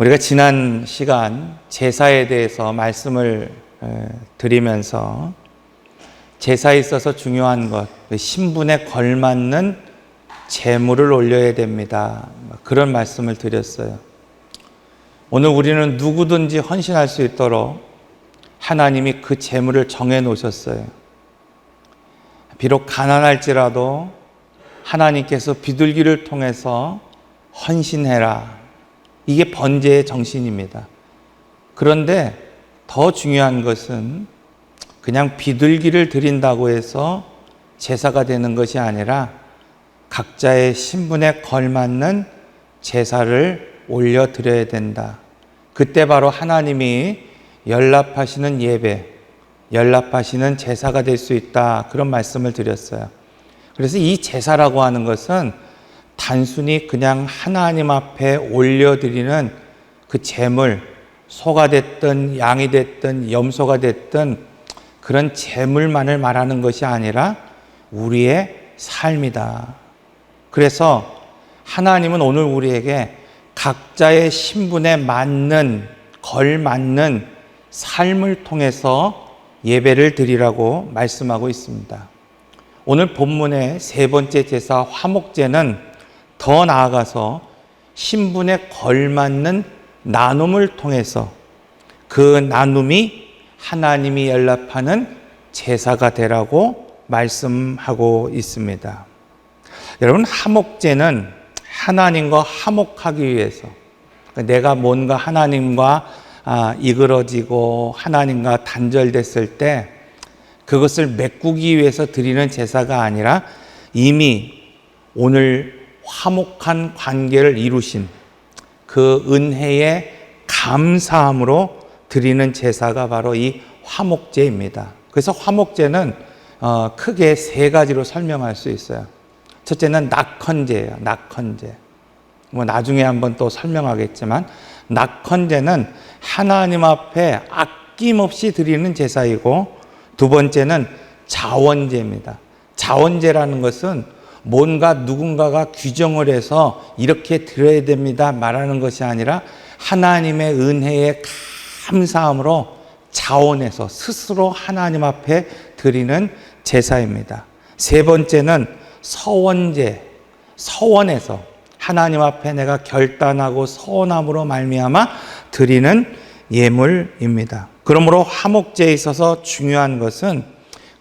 우리가 지난 시간 제사에 대해서 말씀을 드리면서 제사에 있어서 중요한 것, 신분에 걸맞는 제물을 올려야 됩니다. 그런 말씀을 드렸어요. 오늘 우리는 누구든지 헌신할 수 있도록 하나님이 그 제물을 정해 놓으셨어요. 비록 가난할지라도 하나님께서 비둘기를 통해서 헌신해라. 이게 번제의 정신입니다. 그런데 더 중요한 것은 그냥 비둘기를 드린다고 해서 제사가 되는 것이 아니라 각자의 신분에 걸맞는 제사를 올려드려야 된다. 그때 바로 하나님이 연락하시는 예배, 연락하시는 제사가 될 수 있다. 그런 말씀을 드렸어요. 그래서 이 제사라고 하는 것은 단순히 그냥 하나님 앞에 올려드리는 그 제물, 소가 됐든 양이 됐든 염소가 됐든 그런 제물만을 말하는 것이 아니라 우리의 삶이다. 그래서 하나님은 오늘 우리에게 각자의 신분에 맞는, 걸맞는 삶을 통해서 예배를 드리라고 말씀하고 있습니다. 오늘 본문의 세 번째 제사 화목제는 더 나아가서 신분에 걸맞는 나눔을 통해서 그 나눔이 하나님이 연락하는 제사가 되라고 말씀하고 있습니다. 여러분, 화목제는 하나님과 화목하기 위해서, 내가 뭔가 하나님과 이그러지고 하나님과 단절됐을 때 그것을 메꾸기 위해서 드리는 제사가 아니라 이미 오늘 화목한 관계를 이루신 그 은혜에 감사함으로 드리는 제사가 바로 이 화목제입니다. 그래서 화목제는 크게 세 가지로 설명할 수 있어요. 첫째는 낙헌제예요. 낙헌제. 나중에 한번 또 설명하겠지만 낙헌제는 하나님 앞에 아낌없이 드리는 제사이고, 두 번째는 자원제입니다. 자원제라는 것은 뭔가 누군가가 규정을 해서 이렇게 드려야 됩니다 말하는 것이 아니라 하나님의 은혜에 감사함으로 자원해서 스스로 하나님 앞에 드리는 제사입니다. 세 번째는 서원제, 서원해서 하나님 앞에 내가 결단하고 서원함으로 말미암아 드리는 예물입니다. 그러므로 화목제에 있어서 중요한 것은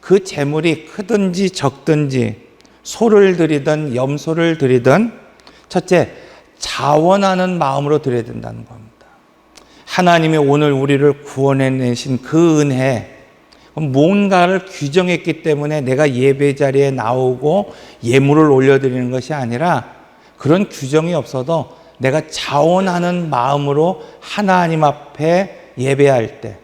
그 제물이 크든지 적든지 소를 드리든 염소를 드리든 첫째, 자원하는 마음으로 드려야 된다는 겁니다. 하나님이 오늘 우리를 구원해내신 그 은혜, 뭔가를 규정했기 때문에 내가 예배 자리에 나오고 예물을 올려드리는 것이 아니라 그런 규정이 없어도 내가 자원하는 마음으로 하나님 앞에 예배할 때,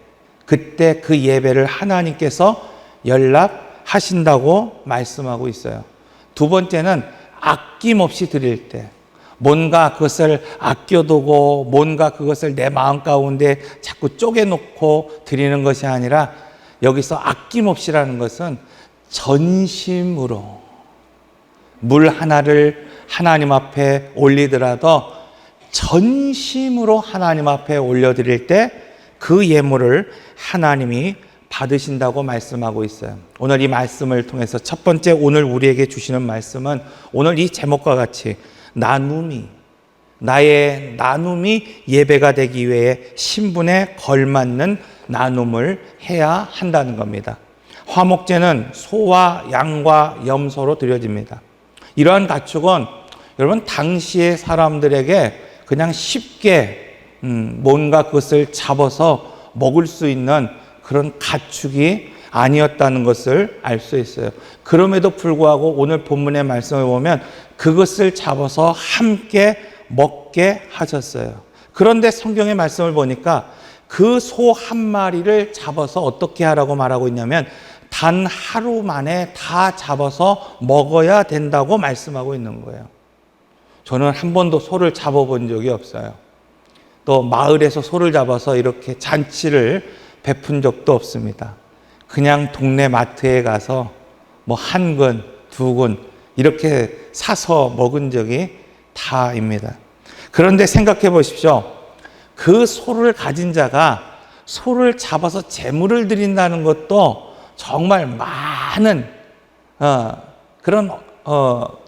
그때 그 예배를 하나님께서 연락하신다고 말씀하고 있어요. 두 번째는 아낌없이 드릴 때, 뭔가 그것을 아껴두고 뭔가 그것을 내 마음 가운데 자꾸 쪼개놓고 드리는 것이 아니라, 여기서 아낌없이라는 것은 전심으로 물 하나를 하나님 앞에 올리더라도 전심으로 하나님 앞에 올려드릴 때 그 예물을 하나님이 받으신다고 말씀하고 있어요. 오늘 이 말씀을 통해서 첫 번째 오늘 우리에게 주시는 말씀은 오늘 이 제목과 같이 나눔이, 나의 나눔이 예배가 되기 위해 신분에 걸맞는 나눔을 해야 한다는 겁니다. 화목제는 소와 양과 염소로 드려집니다. 이러한 가축은 여러분 당시의 사람들에게 그냥 쉽게 뭔가 그것을 잡아서 먹을 수 있는 그런 가축이 아니었다는 것을 알 수 있어요. 그럼에도 불구하고 오늘 본문의 말씀을 보면 그것을 잡아서 함께 먹게 하셨어요. 그런데 성경의 말씀을 보니까 그 소 한 마리를 잡아서 어떻게 하라고 말하고 있냐면 단 하루 만에 다 잡아서 먹어야 된다고 말씀하고 있는 거예요. 저는 한 번도 소를 잡아본 적이 없어요. 또 마을에서 소를 잡아서 이렇게 잔치를 베푼 적도 없습니다. 그냥 동네 마트에 가서 뭐 한 근, 두 근 이렇게 사서 먹은 적이 다입니다. 그런데 생각해 보십시오. 그 소를 가진 자가 소를 잡아서 제물을 드린다는 것도 정말 많은 그런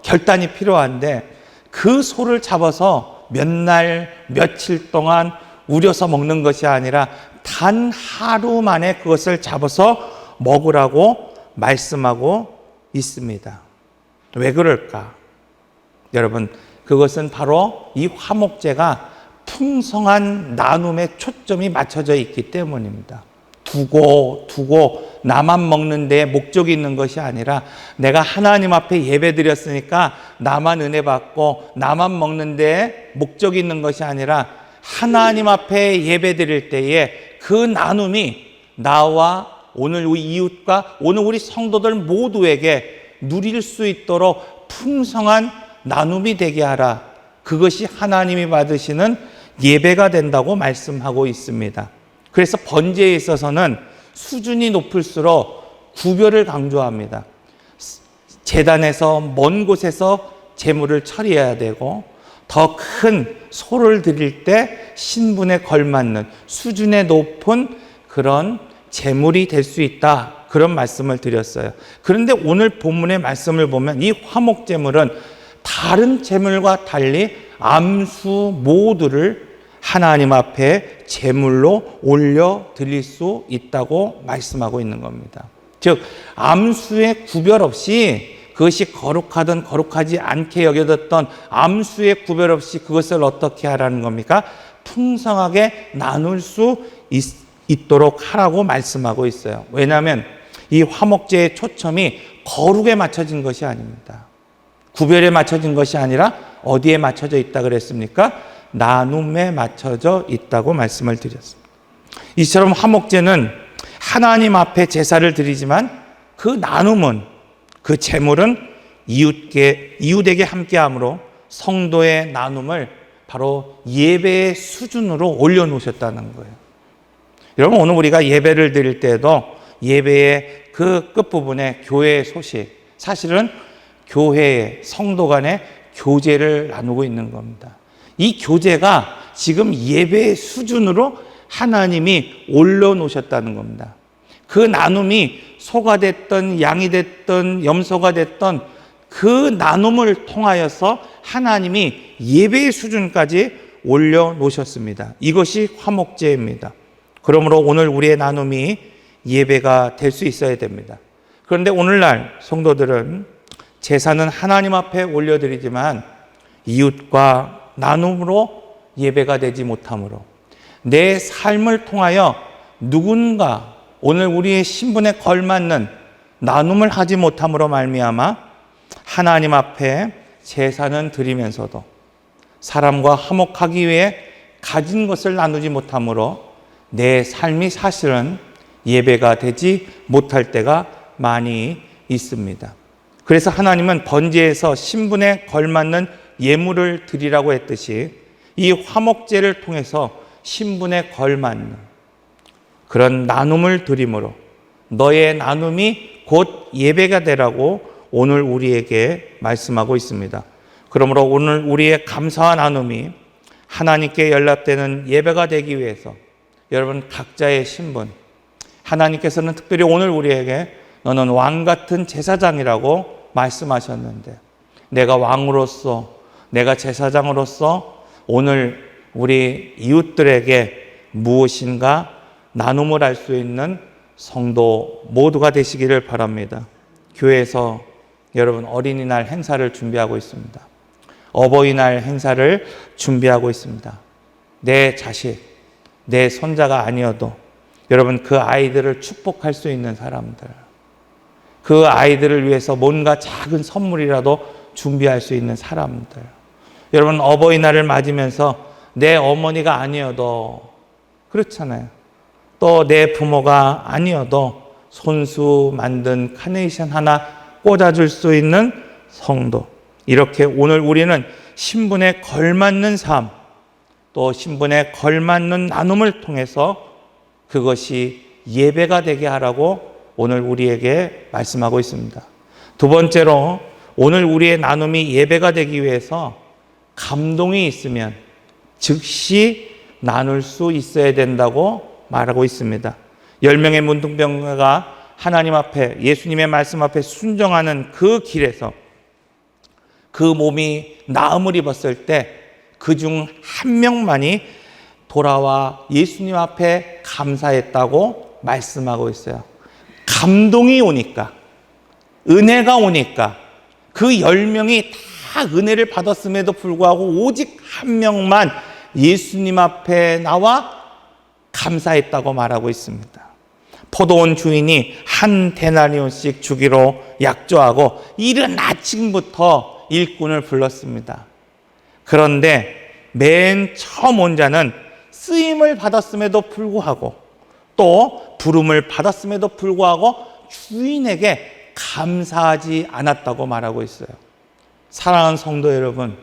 결단이 필요한데, 그 소를 잡아서 몇 날 며칠 동안 우려서 먹는 것이 아니라 단 하루 만에 그것을 잡아서 먹으라고 말씀하고 있습니다. 왜 그럴까? 여러분, 그것은 바로 이 화목제가 풍성한 나눔에 초점이 맞춰져 있기 때문입니다. 두고 나만 먹는 데 목적이 있는 것이 아니라, 내가 하나님 앞에 예배 드렸으니까 나만 은혜 받고 나만 먹는 데 목적이 있는 것이 아니라, 하나님 앞에 예배 드릴 때에 그 나눔이 나와 오늘 우리 이웃과 오늘 우리 성도들 모두에게 누릴 수 있도록 풍성한 나눔이 되게 하라. 그것이 하나님이 받으시는 예배가 된다고 말씀하고 있습니다. 그래서 번제에 있어서는 수준이 높을수록 구별을 강조합니다. 제단에서 먼 곳에서 제물을 처리해야 되고, 더 큰 소를 드릴 때 신분에 걸맞는 수준에 높은 그런 제물이 될 수 있다, 그런 말씀을 드렸어요. 그런데 오늘 본문의 말씀을 보면 이 화목제물은 다른 제물과 달리 암수 모두를 하나님 앞에 제물로 올려 드릴 수 있다고 말씀하고 있는 겁니다. 즉, 암수의 구별 없이, 그것이 거룩하든 거룩하지 않게 여겨졌던 암수의 구별 없이 그것을 어떻게 하라는 겁니까? 풍성하게 나눌 수 있도록 하라고 말씀하고 있어요. 왜냐하면 이 화목제의 초점이 거룩에 맞춰진 것이 아닙니다. 구별에 맞춰진 것이 아니라 어디에 맞춰져 있다 그랬습니까? 나눔에 맞춰져 있다고 말씀을 드렸습니다. 이처럼 화목제는 하나님 앞에 제사를 드리지만, 그 나눔은, 그 제물은 이웃에게 함께함으로 성도의 나눔을 바로 예배의 수준으로 올려놓으셨다는 거예요. 여러분, 오늘 우리가 예배를 드릴 때에도 예배의 그 끝부분에 교회의 소식, 사실은 교회의 성도 간의 교제를 나누고 있는 겁니다. 이 교제가 지금 예배의 수준으로 하나님이 올려놓으셨다는 겁니다. 그 나눔이 소가 됐든 양이 됐든 염소가 됐든 그 나눔을 통하여서 하나님이 예배의 수준까지 올려놓으셨습니다. 이것이 화목제입니다. 그러므로 오늘 우리의 나눔이 예배가 될 수 있어야 됩니다. 그런데 오늘날 성도들은 제사는 하나님 앞에 올려드리지만 이웃과 나눔으로 예배가 되지 못하므로, 내 삶을 통하여 누군가 오늘 우리의 신분에 걸맞는 나눔을 하지 못함으로 말미암아 하나님 앞에 제사는 드리면서도 사람과 화목하기 위해 가진 것을 나누지 못함으로 내 삶이 사실은 예배가 되지 못할 때가 많이 있습니다. 그래서 하나님은 번제에서 신분에 걸맞는 예물을 드리라고 했듯이 이 화목제를 통해서 신분에 걸맞는 그런 나눔을 드림으로 너의 나눔이 곧 예배가 되라고 오늘 우리에게 말씀하고 있습니다. 그러므로 오늘 우리의 감사와 나눔이 하나님께 연락되는 예배가 되기 위해서 여러분 각자의 신분, 하나님께서는 특별히 오늘 우리에게 너는 왕 같은 제사장이라고 말씀하셨는데, 내가 왕으로서, 내가 제사장으로서 오늘 우리 이웃들에게 무엇인가 나눔을 할 수 있는 성도 모두가 되시기를 바랍니다. 교회에서 여러분 어린이날 행사를 준비하고 있습니다. 어버이날 행사를 준비하고 있습니다. 내 자식, 내 손자가 아니어도 여러분 그 아이들을 축복할 수 있는 사람들, 그 아이들을 위해서 뭔가 작은 선물이라도 준비할 수 있는 사람들, 여러분 어버이날을 맞으면서 내 어머니가 아니어도, 그렇잖아요, 또 내 부모가 아니어도 손수 만든 카네이션 하나 꽂아줄 수 있는 성도, 이렇게 오늘 우리는 신분에 걸맞는 삶, 또 신분에 걸맞는 나눔을 통해서 그것이 예배가 되게 하라고 오늘 우리에게 말씀하고 있습니다. 두 번째로, 오늘 우리의 나눔이 예배가 되기 위해서 감동이 있으면 즉시 나눌 수 있어야 된다고 말하고 있습니다. 10명의 문둥병자가 하나님 앞에, 예수님의 말씀 앞에 순종하는 그 길에서 그 몸이 나음을 입었을 때 그 중 한 명만이 돌아와 예수님 앞에 감사했다고 말씀하고 있어요. 감동이 오니까, 은혜가 오니까 그 10명이 다 은혜를 받았음에도 불구하고 오직 한 명만 예수님 앞에 나와 감사했다고 말하고 있습니다. 포도원 주인이 한 데나리온씩 주기로 약조하고 이른 아침부터 일꾼을 불렀습니다. 그런데 맨 처음 온 자는 쓰임을 받았음에도 불구하고 또 부름을 받았음에도 불구하고 주인에게 감사하지 않았다고 말하고 있어요. 사랑하는 성도 여러분,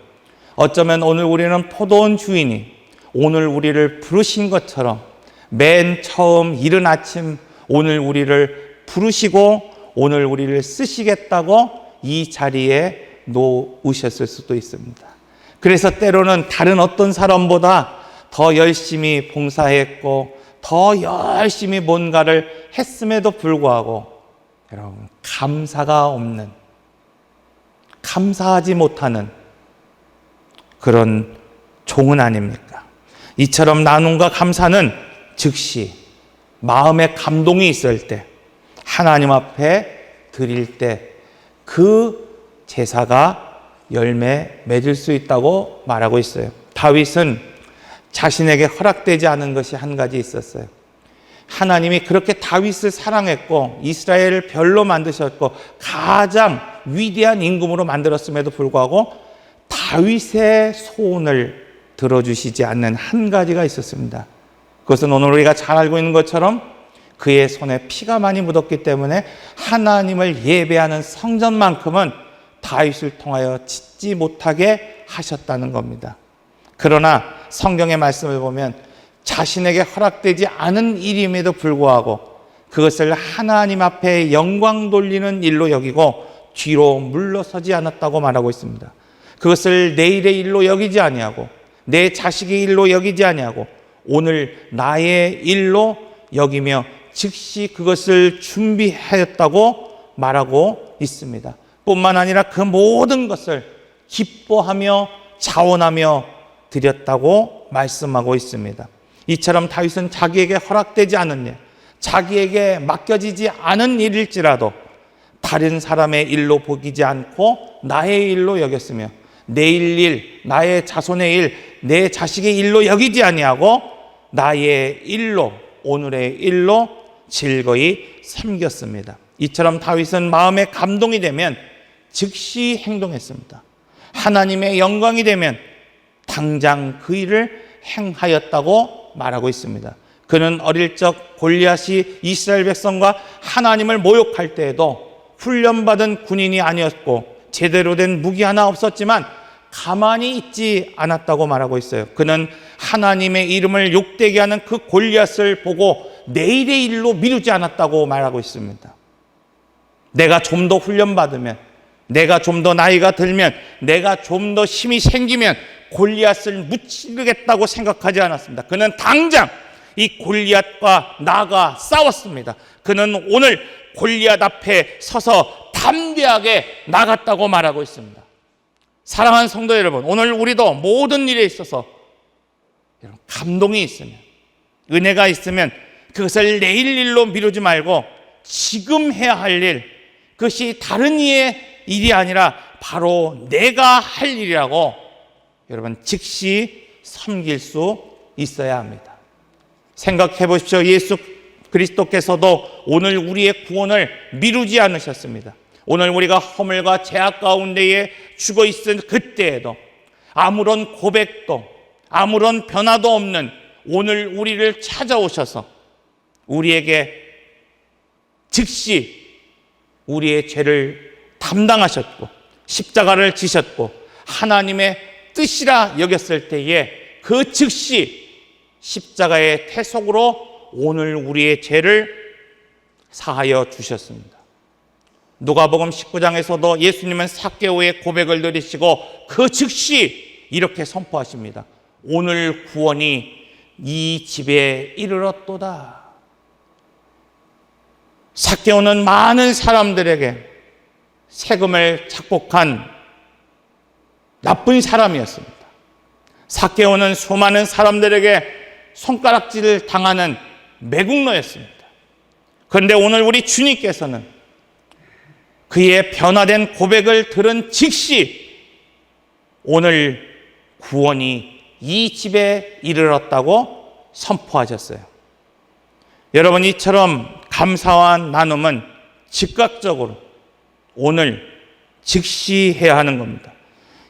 어쩌면 오늘 우리는 포도원 주인이 오늘 우리를 부르신 것처럼 맨 처음 이른 아침 오늘 우리를 부르시고 오늘 우리를 쓰시겠다고 이 자리에 놓으셨을 수도 있습니다. 그래서 때로는 다른 어떤 사람보다 더 열심히 봉사했고 더 열심히 뭔가를 했음에도 불구하고 여러분, 감사가 없는, 감사하지 못하는 그런 종은 아닙니까? 이처럼 나눔과 감사는 즉시 마음에 감동이 있을 때, 하나님 앞에 드릴 때 그 제사가 열매 맺을 수 있다고 말하고 있어요. 다윗은 자신에게 허락되지 않은 것이 한 가지 있었어요. 하나님이 그렇게 다윗을 사랑했고 이스라엘을 별로 만드셨고 가장 위대한 임금으로 만들었음에도 불구하고 다윗의 소원을 들어주시지 않는 한 가지가 있었습니다. 그것은 오늘 우리가 잘 알고 있는 것처럼 그의 손에 피가 많이 묻었기 때문에 하나님을 예배하는 성전만큼은 다윗을 통하여 짓지 못하게 하셨다는 겁니다. 그러나 성경의 말씀을 보면 자신에게 허락되지 않은 일임에도 불구하고 그것을 하나님 앞에 영광 돌리는 일로 여기고 뒤로 물러서지 않았다고 말하고 있습니다. 그것을 내일의 일로 여기지 아니하고 내 자식의 일로 여기지 아니하고 오늘 나의 일로 여기며 즉시 그것을 준비하였다고 말하고 있습니다. 뿐만 아니라 그 모든 것을 기뻐하며 자원하며 드렸다고 말씀하고 있습니다. 이처럼 다윗은 자기에게 허락되지 않은 일, 자기에게 맡겨지지 않은 일일지라도 다른 사람의 일로 보이지 않고 나의 일로 여겼으며 내일 일, 나의 자손의 일, 내 자식의 일로 여기지 아니하고 나의 일로, 오늘의 일로 즐거이 섬겼습니다. 이처럼 다윗은 마음에 감동이 되면 즉시 행동했습니다. 하나님의 영광이 되면 당장 그 일을 행하였다고 말하고 있습니다. 그는 어릴 적 골리앗이 이스라엘 백성과 하나님을 모욕할 때에도 훈련받은 군인이 아니었고 제대로 된 무기 하나 없었지만 가만히 있지 않았다고 말하고 있어요. 그는 하나님의 이름을 욕되게 하는 그 골리앗을 보고 내일의 일로 미루지 않았다고 말하고 있습니다. 내가 좀 더 훈련받으면, 내가 좀 더 나이가 들면, 내가 좀 더 힘이 생기면 골리앗을 무찌르겠다고 생각하지 않았습니다. 그는 당장 이 골리앗과 나가 싸웠습니다. 그는 오늘 골리앗 앞에 서서 담대하게 나갔다고 말하고 있습니다. 사랑하는 성도 여러분, 오늘 우리도 모든 일에 있어서 감동이 있으면, 은혜가 있으면 그것을 내일 일로 미루지 말고 지금 해야 할 일, 그것이 다른 이의 일이 아니라 바로 내가 할 일이라고 여러분 즉시 섬길 수 있어야 합니다. 생각해 보십시오. 예수 그리스도께서도 오늘 우리의 구원을 미루지 않으셨습니다. 오늘 우리가 허물과 죄악 가운데에 죽어 있은 그때에도 아무런 고백도 아무런 변화도 없는 오늘 우리를 찾아오셔서 우리에게 즉시 우리의 죄를 담당하셨고 십자가를 지셨고 하나님의 뜻이라 여겼을 때에 그 즉시 십자가의 태속으로 오늘 우리의 죄를 사하여 주셨습니다. 누가복음 19장에서도 예수님은 삭개오의 고백을 들으시고 그 즉시 이렇게 선포하십니다. 오늘 구원이 이 집에 이르렀도다. 삭개오는 많은 사람들에게 세금을 착복한 나쁜 사람이었습니다. 삭개오는 수많은 사람들에게 손가락질을 당하는 매국노였습니다. 그런데 오늘 우리 주님께서는 그의 변화된 고백을 들은 즉시 오늘 구원이 이 집에 이르렀다고 선포하셨어요. 여러분, 이처럼 감사와 나눔은 즉각적으로 오늘 즉시 해야 하는 겁니다.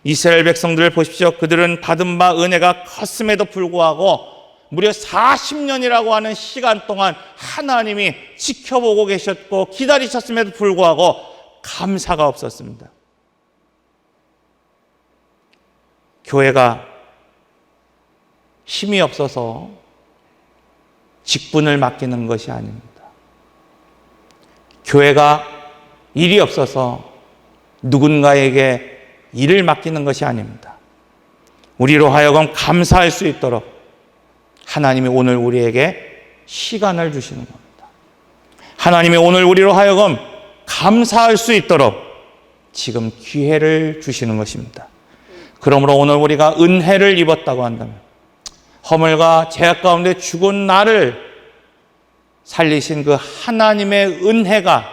이스라엘 백성들을 보십시오. 그들은 받은 바 은혜가 컸음에도 불구하고 무려 40년이라고 하는 시간 동안 하나님이 지켜보고 계셨고 기다리셨음에도 불구하고 감사가 없었습니다. 교회가 힘이 없어서 직분을 맡기는 것이 아닙니다. 교회가 일이 없어서 누군가에게 일을 맡기는 것이 아닙니다. 우리로 하여금 감사할 수 있도록 하나님이 오늘 우리에게 시간을 주시는 겁니다. 하나님이 오늘 우리로 하여금 감사할 수 있도록 지금 기회를 주시는 것입니다. 그러므로 오늘 우리가 은혜를 입었다고 한다면, 허물과 죄악 가운데 죽은 나를 살리신 그 하나님의 은혜가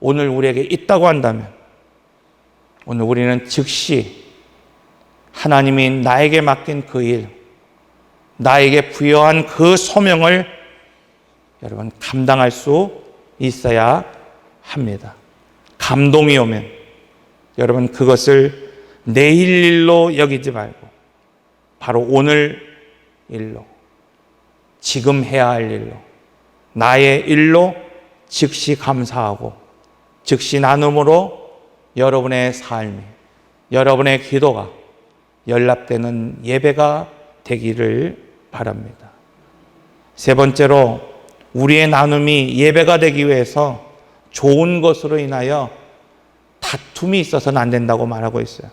오늘 우리에게 있다고 한다면, 오늘 우리는 즉시 하나님이 나에게 맡긴 그 일, 나에게 부여한 그 소명을 여러분 감당할 수 있어야 합니다. 감동이 오면 여러분 그것을 내일 일로 여기지 말고 바로 오늘 일로, 지금 해야 할 일로, 나의 일로 즉시 감사하고 즉시 나눔으로 여러분의 삶이, 여러분의 기도가 연락되는 예배가 되기를 바랍니다. 세 번째로, 우리의 나눔이 예배가 되기 위해서 좋은 것으로 인하여 다툼이 있어서는 안 된다고 말하고 있어요.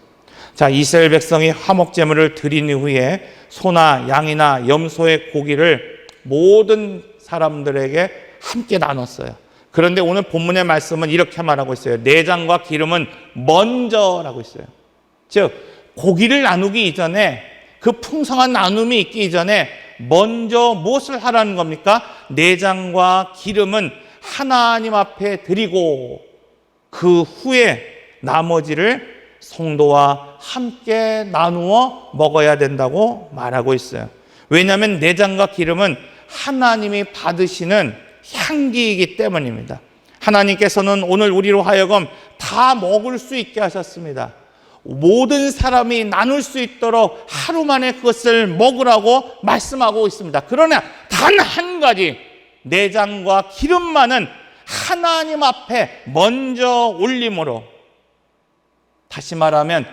자, 이스라엘 백성이 화목제물을 드린 이후에 소나 양이나 염소의 고기를 모든 사람들에게 함께 나눴어요. 그런데 오늘 본문의 말씀은 이렇게 말하고 있어요. 내장과 기름은 먼저라고 있어요. 즉, 고기를 나누기 이전에, 그 풍성한 나눔이 있기 이전에 먼저 무엇을 하라는 겁니까? 내장과 기름은 하나님 앞에 드리고 그 후에 나머지를 성도와 함께 나누어 먹어야 된다고 말하고 있어요. 왜냐하면 내장과 기름은 하나님이 받으시는 향기이기 때문입니다. 하나님께서는 오늘 우리로 하여금 다 먹을 수 있게 하셨습니다. 모든 사람이 나눌 수 있도록 하루 만에 그것을 먹으라고 말씀하고 있습니다. 그러나 단 한 가지, 내장과 기름만은 하나님 앞에 먼저 올림으로, 다시 말하면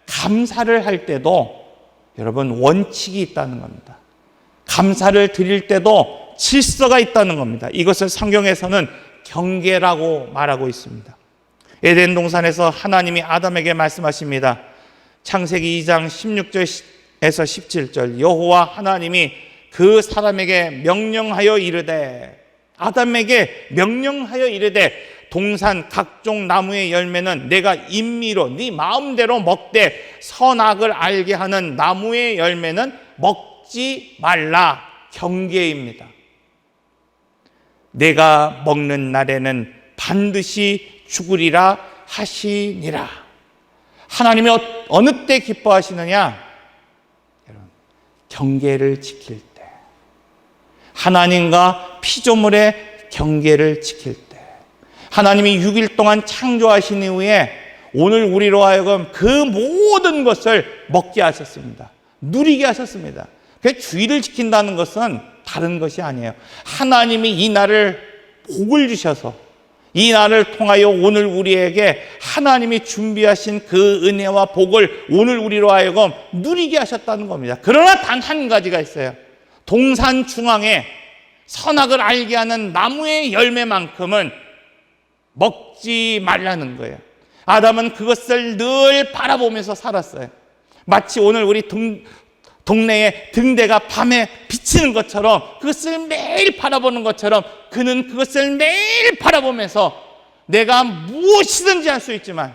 감사를 할 때도 여러분 원칙이 있다는 겁니다. 감사를 드릴 때도 질서가 있다는 겁니다. 이것을 성경에서는 경계라고 말하고 있습니다. 에덴 동산에서 하나님이 아담에게 말씀하십니다. 창세기 2장 16절에서 17절, 여호와 하나님이 그 사람에게 명령하여 이르되, 아담에게 명령하여 이르되, 동산 각종 나무의 열매는 내가 임의로 네 마음대로 먹되 선악을 알게 하는 나무의 열매는 먹지 말라. 경계입니다. 내가 먹는 날에는 반드시 죽으리라 하시니라. 하나님이 어느 때 기뻐하시느냐? 여러분, 경계를 지킬 때, 하나님과 피조물의 경계를 지킬 때, 하나님이 6일 동안 창조하신 이후에 오늘 우리로 하여금 그 모든 것을 먹게 하셨습니다. 누리게 하셨습니다. 그 주의를 지킨다는 것은 다른 것이 아니에요. 하나님이 이 날을 복을 주셔서 이 날을 통하여 오늘 우리에게 하나님이 준비하신 그 은혜와 복을 오늘 우리로 하여금 누리게 하셨다는 겁니다. 그러나 단 한 가지가 있어요. 동산 중앙에 선악을 알게 하는 나무의 열매만큼은 먹지 말라는 거예요. 아담은 그것을 늘 바라보면서 살았어요. 마치 오늘 우리 동네의 등대가 밤에 비치는 것처럼, 그것을 매일 바라보는 것처럼 그는 그것을 매일 바라보면서 내가 무엇이든지 할 수 있지만,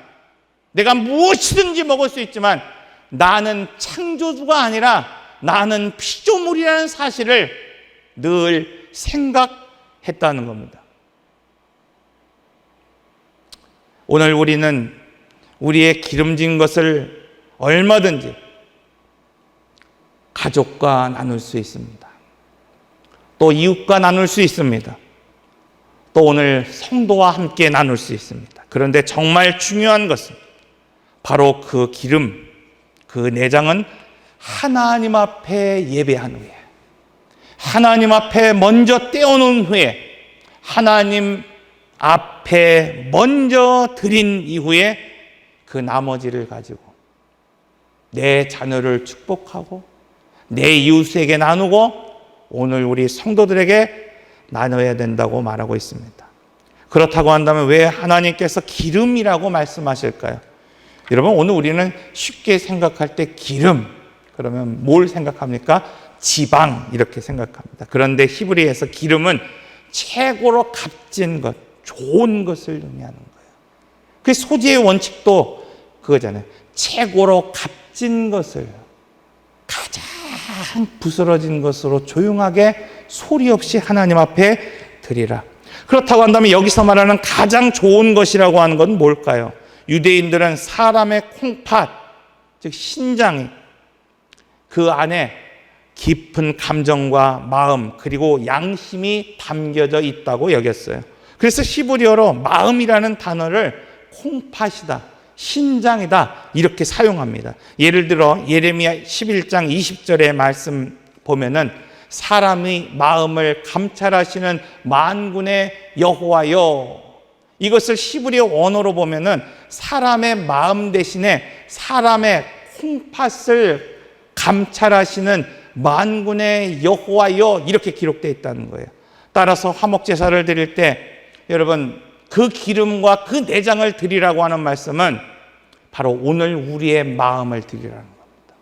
내가 무엇이든지 먹을 수 있지만 나는 창조주가 아니라 나는 피조물이라는 사실을 늘 생각했다는 겁니다. 오늘 우리는 우리의 기름진 것을 얼마든지 가족과 나눌 수 있습니다. 또 이웃과 나눌 수 있습니다. 또 오늘 성도와 함께 나눌 수 있습니다. 그런데 정말 중요한 것은 바로 그 기름, 그 내장은 하나님 앞에 예배한 후에, 하나님 앞에 먼저 떼어놓은 후에, 하나님 앞에 먼저 드린 이후에 그 나머지를 가지고 내 자녀를 축복하고 내 이웃에게 나누고 오늘 우리 성도들에게 나눠야 된다고 말하고 있습니다. 그렇다고 한다면 왜 하나님께서 기름이라고 말씀하실까요? 여러분, 오늘 우리는 쉽게 생각할 때 기름, 그러면 뭘 생각합니까? 지방, 이렇게 생각합니다. 그런데 히브리에서 기름은 최고로 값진 것, 좋은 것을 의미하는 거예요. 그 소재의 원칙도 그거잖아요. 최고로 값진 것을 가장 부스러진 것으로 조용하게 소리 없이 하나님 앞에 드리라. 그렇다고 한다면 여기서 말하는 가장 좋은 것이라고 하는 건 뭘까요? 유대인들은 사람의 콩팥, 즉 신장이 그 안에 깊은 감정과 마음 그리고 양심이 담겨져 있다고 여겼어요. 그래서 히브리어로 마음이라는 단어를 콩팥이다, 신장이다 이렇게 사용합니다. 예를 들어 예레미야 11장 20절의 말씀 보면은 사람의 마음을 감찰하시는 만군의 여호와여, 이것을 히브리어 원어로 보면은 사람의 마음 대신에 사람의 콩팥을 감찰하시는 만군의 여호와여 이렇게 기록되어 있다는 거예요. 따라서 화목 제사를 드릴 때 여러분 그 기름과 그 내장을 드리라고 하는 말씀은 바로 오늘 우리의 마음을 드리라는 겁니다.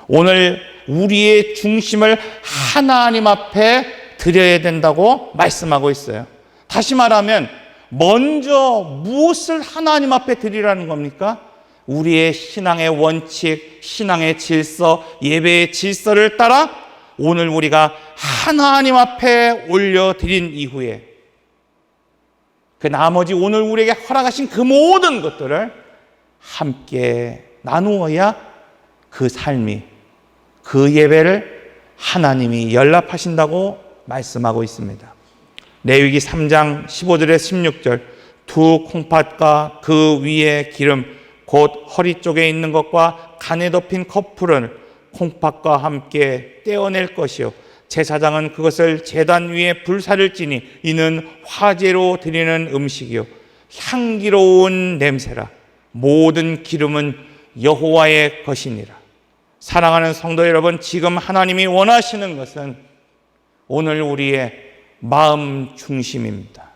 오늘 우리의 중심을 하나님 앞에 드려야 된다고 말씀하고 있어요. 다시 말하면 먼저 무엇을 하나님 앞에 드리라는 겁니까? 우리의 신앙의 원칙, 신앙의 질서, 예배의 질서를 따라 오늘 우리가 하나님 앞에 올려드린 이후에 그 나머지 오늘 우리에게 허락하신 그 모든 것들을 함께 나누어야 그 삶이, 그 예배를 하나님이 연락하신다고 말씀하고 있습니다. 레위기 3장 15절에 16절, 두 콩팥과 그 위에 기름 곧 허리 쪽에 있는 것과 간에 덮인 커플을 콩팥과 함께 떼어낼 것이요 제사장은 그것을 제단 위에 불사를 지니 이는 화제로 드리는 음식이요 향기로운 냄새라. 모든 기름은 여호와의 것이니라. 사랑하는 성도 여러분, 지금 하나님이 원하시는 것은 오늘 우리의 마음 중심입니다.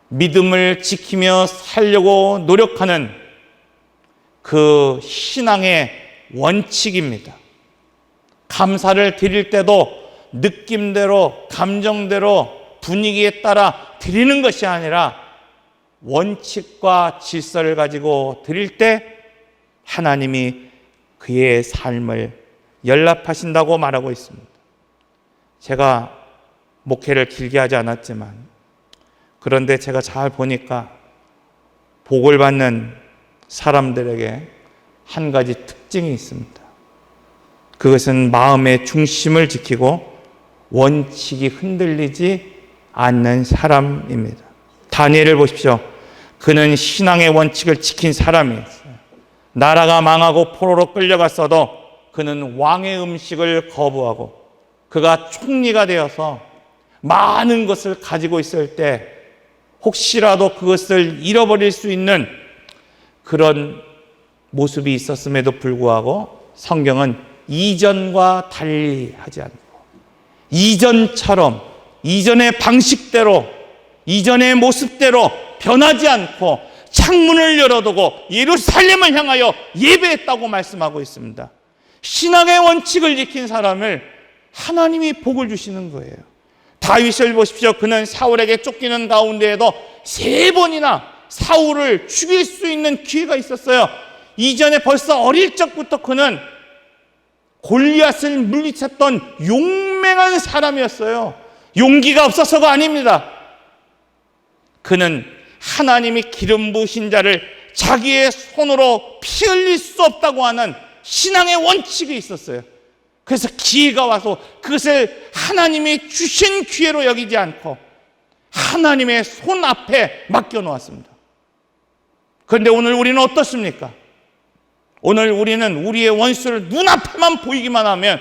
믿음을 지키며 살려고 노력하는 그 신앙의 원칙입니다. 감사를 드릴 때도 느낌대로, 감정대로, 분위기에 따라 드리는 것이 아니라 원칙과 질서를 가지고 드릴 때 하나님이 그의 삶을 연락하신다고 말하고 있습니다. 제가 목회를 길게 하지 않았지만 그런데 제가 잘 보니까 복을 받는 사람들에게 한 가지 특징이 있습니다. 그것은 마음의 중심을 지키고 원칙이 흔들리지 않는 사람입니다. 다니엘을 보십시오. 그는 신앙의 원칙을 지킨 사람이었어요. 나라가 망하고 포로로 끌려갔어도 그는 왕의 음식을 거부하고 그가 총리가 되어서 많은 것을 가지고 있을 때 혹시라도 그것을 잃어버릴 수 있는 그런 모습이 있었음에도 불구하고 성경은 이전과 달리 하지 않고 이전처럼 이전의 방식대로 이전의 모습대로 변하지 않고 창문을 열어두고 예루살렘을 향하여 예배했다고 말씀하고 있습니다. 신앙의 원칙을 지킨 사람을 하나님이 복을 주시는 거예요. 다윗을 보십시오. 그는 사울에게 쫓기는 가운데에도 3번이나 사울을 죽일 수 있는 기회가 있었어요. 이전에 벌써 어릴 적부터 그는 골리앗을 물리쳤던 용맹한 사람이었어요. 용기가 없어서가 아닙니다. 그는 하나님이 기름 부으신 자를 자기의 손으로 피 흘릴 수 없다고 하는 신앙의 원칙이 있었어요. 그래서 기회가 와서 그것을 하나님이 주신 기회로 여기지 않고 하나님의 손 앞에 맡겨놓았습니다. 그런데 오늘 우리는 어떻습니까? 오늘 우리는 우리의 원수를 눈앞에만 보이기만 하면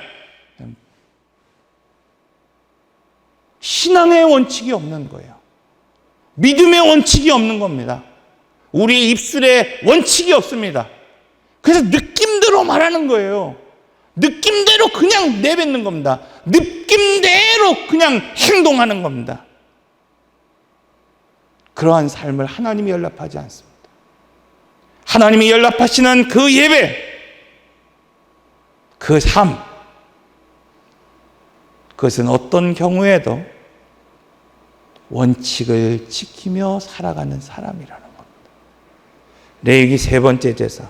신앙의 원칙이 없는 거예요. 믿음의 원칙이 없는 겁니다. 우리 입술에 원칙이 없습니다. 그래서 느낌대로 말하는 거예요. 느낌대로 그냥 내뱉는 겁니다. 느낌대로 그냥 행동하는 겁니다. 그러한 삶을 하나님이 연락하지 않습니다. 하나님이 연락하시는 그 예배, 그 삶, 그것은 어떤 경우에도 원칙을 지키며 살아가는 사람이라는 겁니다. 레위기 3번째 제사,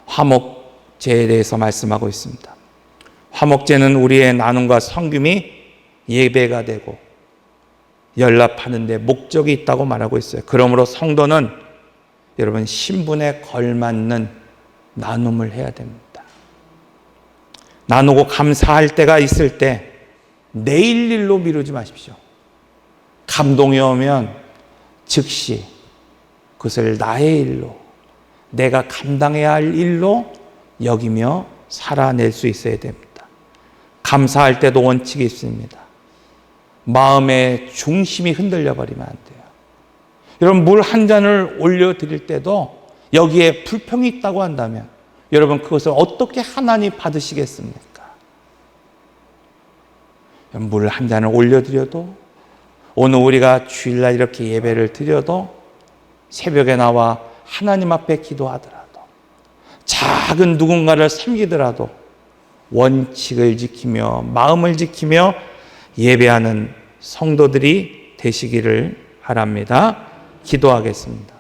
화목제에 대해서 말씀하고 있습니다. 화목제는 우리의 나눔과 섬김이 예배가 되고 연락하는 데 목적이 있다고 말하고 있어요. 그러므로 성도는 여러분 신분에 걸맞는 나눔을 해야 됩니다. 나누고 감사할 때가 있을 때 내일 일로 미루지 마십시오. 감동이 오면 즉시 그것을 나의 일로, 내가 감당해야 할 일로 여기며 살아낼 수 있어야 됩니다. 감사할 때도 원칙이 있습니다. 마음의 중심이 흔들려 버리면 안 돼요. 여러분 물 한 잔을 올려드릴 때도 여기에 불평이 있다고 한다면 여러분 그것을 어떻게 하나님 받으시겠습니까? 물 한 잔을 올려드려도, 오늘 우리가 주일날 이렇게 예배를 드려도, 새벽에 나와 하나님 앞에 기도하더라도, 작은 누군가를 섬기더라도 원칙을 지키며 마음을 지키며 예배하는 성도들이 되시기를 바랍니다. 기도하겠습니다.